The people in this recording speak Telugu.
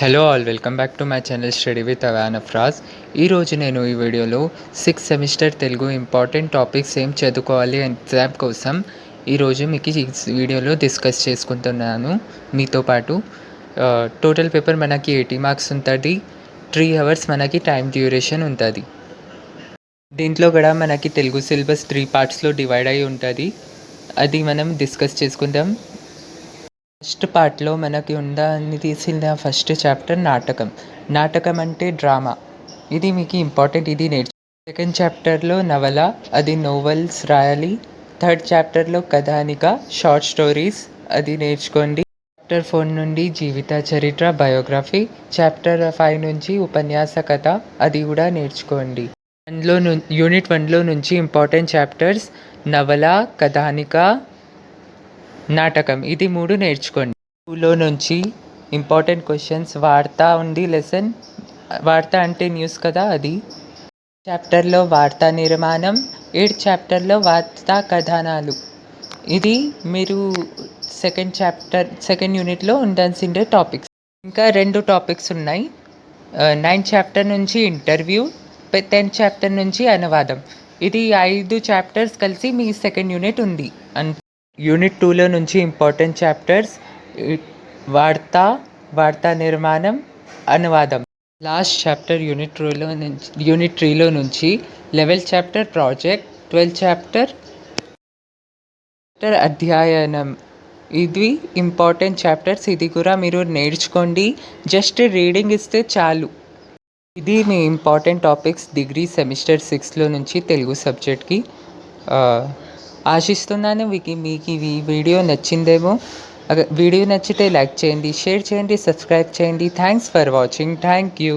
Hello all welcome back to my channel study with Avan Afraz. ఈరోజు నేను ఈ వీడియోలో sixth semester Telugu important topics ఏం చదువుకోవాలి ఎగ్జామ్ కోసం ఈరోజు మీకు ఈ వీడియోలో డిస్కస్ చేసుకుంటున్నాను మీతో పాటు. టోటల్ పేపర్ మనకి 80 మార్క్స్ ఉంటుంది. 3 అవర్స్ మనకి టైం డ్యూరేషన్ ఉంటుంది. దీంట్లో కూడా మనకి తెలుగు సిలబస్ 3 పార్ట్స్లో డివైడ్ అయి ఉంటుంది. అది మనం డిస్కస్ చేసుకుందాం. ఫస్ట్ పార్ట్లో మనకి ఉందని తీసిన ఫస్ట్ చాప్టర్ నాటకం. నాటకం అంటే డ్రామా. ఇది మీకు ఇంపార్టెంట్, ఇది సెకండ్ చాప్టర్లో నవల, అది నోవెల్స్ రాయాలి. థర్డ్ చాప్టర్లో కథానిక, షార్ట్ స్టోరీస్, అది నేర్చుకోండి. చాప్టర్ 4 నుండి జీవిత చరిత్ర, బయోగ్రఫీ. చాప్టర్ 5 నుంచి ఉపన్యాస కథ, అది కూడా నేర్చుకోండి. యూనిట్ 1లో నుంచి ఇంపార్టెంట్ చాప్టర్స్ నవల, కథానిక, నాటకం, ఇది 3 నేర్చుకోండి. 2లో నుంచి ఇంపార్టెంట్ క్వశ్చన్స్. వార్త ఉంది లెసన్. వార్త అంటే న్యూస్ కదా, అది చాప్టర్లో వార్తా నిర్మాణం. 8 చాప్టర్లో వార్తా కథనాలు. ఇది మీరు సెకండ్ యూనిట్లో ఉండాల్సిన టాపిక్స్. ఇంకా 2 టాపిక్స్ ఉన్నాయి. 9 చాప్టర్ నుంచి ఇంటర్వ్యూ, 10 చాప్టర్ నుంచి అనువాదం. ఇది 5 చాప్టర్స్ కలిసి మీ సెకండ్ యూనిట్ ఉంది. యూనిట్ 2లో నుంచి ఇంపార్టెంట్ చాప్టర్స్ వార్తా నిర్మాణం, అనువాదం. లాస్ట్ చాప్టర్ యూనిట్ 3లో నుంచి 11 చాప్టర్ ప్రాజెక్ట్, 12 చాప్టర్ అధ్యయనం. ఇది ఇంపార్టెంట్ చాప్టర్స్. ఇది కూడా మీరు నేర్చుకోండి. జస్ట్ రీడింగ్ ఇస్తే చాలు. ఇది మీ ఇంపార్టెంట్ టాపిక్స్ డిగ్రీ సెమిస్టర్ 6లో నుంచి తెలుగు సబ్జెక్ట్కి. ఆశిస్తున్నాను మీకు ఈ వీడియో నచ్చిందేమో. వీడియో నచ్చితే లైక్ చేయండి, షేర్ చేయండి, సబ్స్క్రైబ్ చేయండి. Thanks for watching. Thank you.